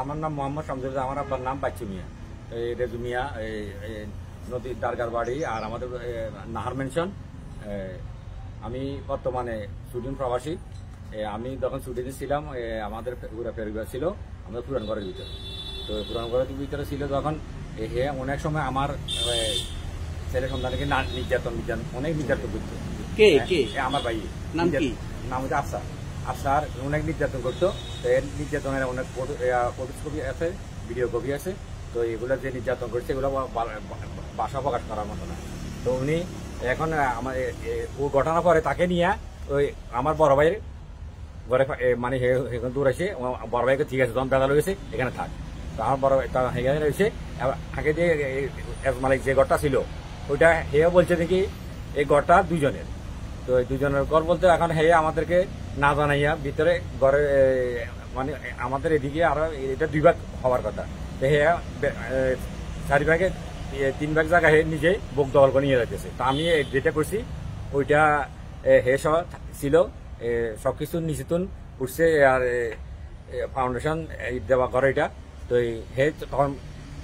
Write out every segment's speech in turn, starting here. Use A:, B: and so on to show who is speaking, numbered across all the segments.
A: আমার নাম মোহাম্মদ শামসুল, আমার আব্বার নাম বাচ্চু মিয়া, রেজু মিয়া, নদীর দারগার বাড়ি, আর আমাদের নাহার মেনশন। আমি বর্তমানে সুইডেন প্রবাসী। আমি যখন সুইডেনে ছিলাম আমাদের পুরা পরিবার ছিল আমাদের পুরান ঘরের ভিতরে। তো পুরান ঘরের ভিতরে ছিল যখন হে অনেক সময় আমার ছেলে সন্তানকে নির্যাতন অনেক নির্যাতন করতো। আমার ভাই নাম হচ্ছে আফসার অনেক নির্যাতন করতো। এর নির্যাতনের অনেক ফটো ছবি আছে, ভিডিও কপি আছে। তো এগুলো যে নির্যাতন করছে এগুলো বাসা প্রকাশ করার মতো না। তো উনি এখন আমার ও ঘটনা পরে তাকে নিয়ে ওই আমার বড় ভাইয়ের ঘরে মানে দূর আছে, বড় ভাইকে ঠিক আছে যখন বেদা রয়েছে এখানে থাক। তো আমার বড় ভাই এখানে রয়েছে। আগে যে মানে যে ঘরটা ছিল ওইটা হেও বলছে নাকি এই ঘরটা দুজনের। তো এই দুজনের ঘর বলতে এখন হে আমাদেরকে না জানাইয়া ভিতরে ঘরে মানে আমাদের এদিকে আরো এটা 2 ভাগ হওয়ার কথা। তো হে 4 ভাগে 3 ভাগ জায়গা হে নিজে বুক দখল করে নিয়ে যাইতেছে। তো আমি যেটা করছি ওইটা হে সহ ছিল সবকিছু নিচেতন উঠছে আর ফাউন্ডেশন দেওয়া ঘর এটা। তো হে তখন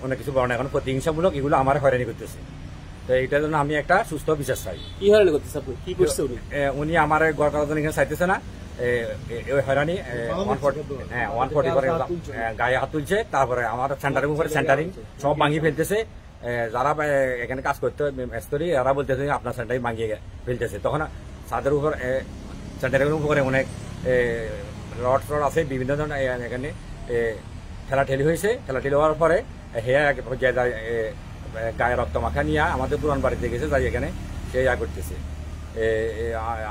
A: অনেক কিছু বর্ণনা এখন প্রতিহিংসামূলক এগুলো আমার হয়রানি করতেছে। তো এইটার জন্য আমি একটা সুস্থ বিচার চাই।
B: কি হয়রানি করতেছে আপনি? কি করছে
A: উনি আমার ঘর করার জন্য এখানে চাইতেছে না, হয়রানি 140 করে গায়ে হাত তুলছে। তারপরে আমার সেন্টারিং উপরে সেন্টারিং সব ভাঙিয়ে ফেলতেছে। যারা এখানে কাজ করতে মেস্তরি এরা বলতেছে আপনার সেন্টারিং ভাঙিয়ে ফেলতেছে। তখন ছাদের উপর সেন্টারিং উপরে অনেক রড আছে বিভিন্ন ধরনের এখানে ঠেলাঠেলি হয়েছে। ঠেলাঠেলি হওয়ার পরে গায়ে রক্ত মাখা নিয়ে আমাদের পুরান বাড়িতে গেছে, যাই এখানে সে করতেছে।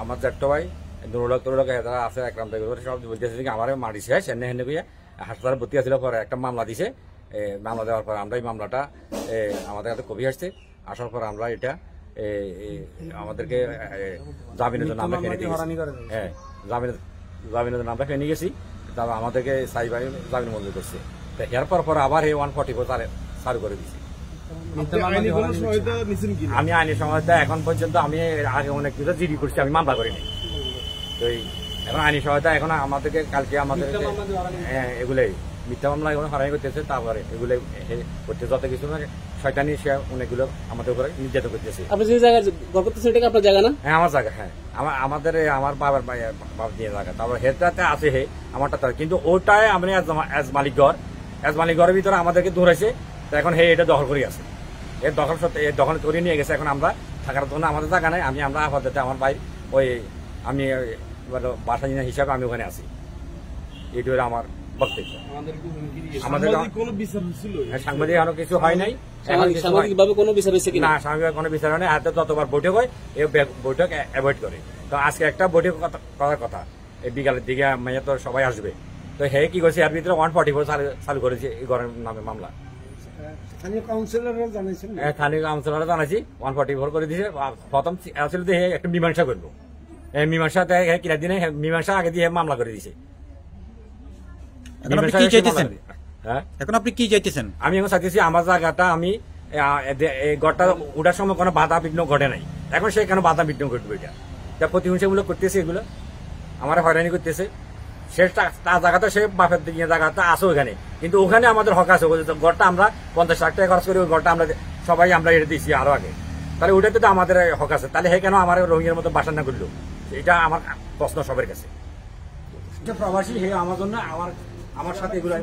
A: আমার জ্যাঠটো ভাই নুরুলক যারা আছে একরাম সব বলতেছে আমার মারি শেষ এনে হেনে গিয়ে হাসপাতালে ভর্তি আছিল। পরে একটা মামলা দিছে। মামলা দেওয়ার পর আমরা এই মামলাটা আমাদের কাছে কবি আসছে। আসার পর আমরা এটা আমাদেরকে জামিনের জন্য আমরা ফেনে দিয়েছি। হ্যাঁ, জামিনের জন্য আমরা ফেনে গেছি। তারপর আমাদেরকে সাইবাই জামিন মঞ্জুর করছে। তো এরপর আবার এই 144 চালু করে দিয়েছি। আমি আইনি সহায়তা এখন পর্যন্ত আমি আগে অনেক কিছু জিডি করছি, আমি মামলা করিনি। তো এখন আইনি সহায়তা এখন আমাদেরকে কালকে আমাদের এগুলোই মিথ্যা মামলা এখন হয়রানি করতেছে। তারপরে এগুলো করতে যত কিছু শয়তানি সে অনেকগুলো আমাদের উপরে নির্যাতন করতেছে।
B: আপনি যে জায়গায় ঘর করতেছেন এটা আপনার জায়গা না?
A: হ্যাঁ, আমার জায়গা। হ্যাঁ, আমাদের আমার বাবার বাপ দিয়ে জায়গা। তারপরে হেটাতে আছে হে আমারটা, কিন্তু ওটাই আমি এজ মালিক ঘরের ভিতরে আমাদেরকে দৌড়াইছে। তো এখন হে এটা দখল করে আছে। এর দখল করে নিয়ে গেছে। এখন আমরা থাকার জন্য আমাদের জায়গা নেই। আমরা আপাতত আমার ভাই ওই আমি বাসা হিসাবে আমি ওখানে আছি। এইটা আমার বক্তব্য। আমাদের সাংবাদিক এখনো কিছু হয় নাই।
B: সাংবাদিকভাবে কোনো বিচার হয়েছে কিনা?
A: না, সাংবাদিক কোনো বিচার হয় না। হাতে যতবার বৈঠক হয় এই বৈঠক অ্যাভয়েড করে। তো আজকে একটা বৈঠক করার কথা, এই বিকালের দিকে মেয়ে তো সবাই আসবে। তো হে কি করছে এর ভিতরে 144 চালু করেছে এই ঘরের নামে মামলা। স্থানীয় কাউন্সিলর জানাইছি 144 করে দিয়েছে। প্রথম আসলে একটা মীমাংসা করবো, মীমাংসাতে কিনা দিনে মীমাংসা আগে দিয়ে মামলা করে দিয়েছে।
C: এখন আপনি কি চাইতেছেন?
A: আমি এখন চাইতেছি আমার জায়গাটা আমি এই ঘরটা ওঠার সময় কোনো বাধা বিঘ্ন ঘটে নাই। এখন সে কেন বাধা বিঘ্ন ঘটবে? এটা প্রতিহিংসামূলক করতেছে, এগুলো আমার হয়রানি করতেছে। সে তার জায়গাতে সে বাপের দিকে জায়গাটা আছে ওখানে, কিন্তু ওখানে আমাদের হক আছে। ঘরটা আমরা 50 লাখ টাকা খরচ করি, ওই ঘরটা আমরা সবাই আমরা এটা দিচ্ছি আরো আগে। তাহলে ওইটাতে তো আমাদের হক আছে। তাহলে হে কেন আমার রোহিঙ্গার মতো বাসা না করলো? এটা আমার প্রশ্ন সবার কাছে। প্রবাসী হে আমার জন্য আমার সাথে এগুলো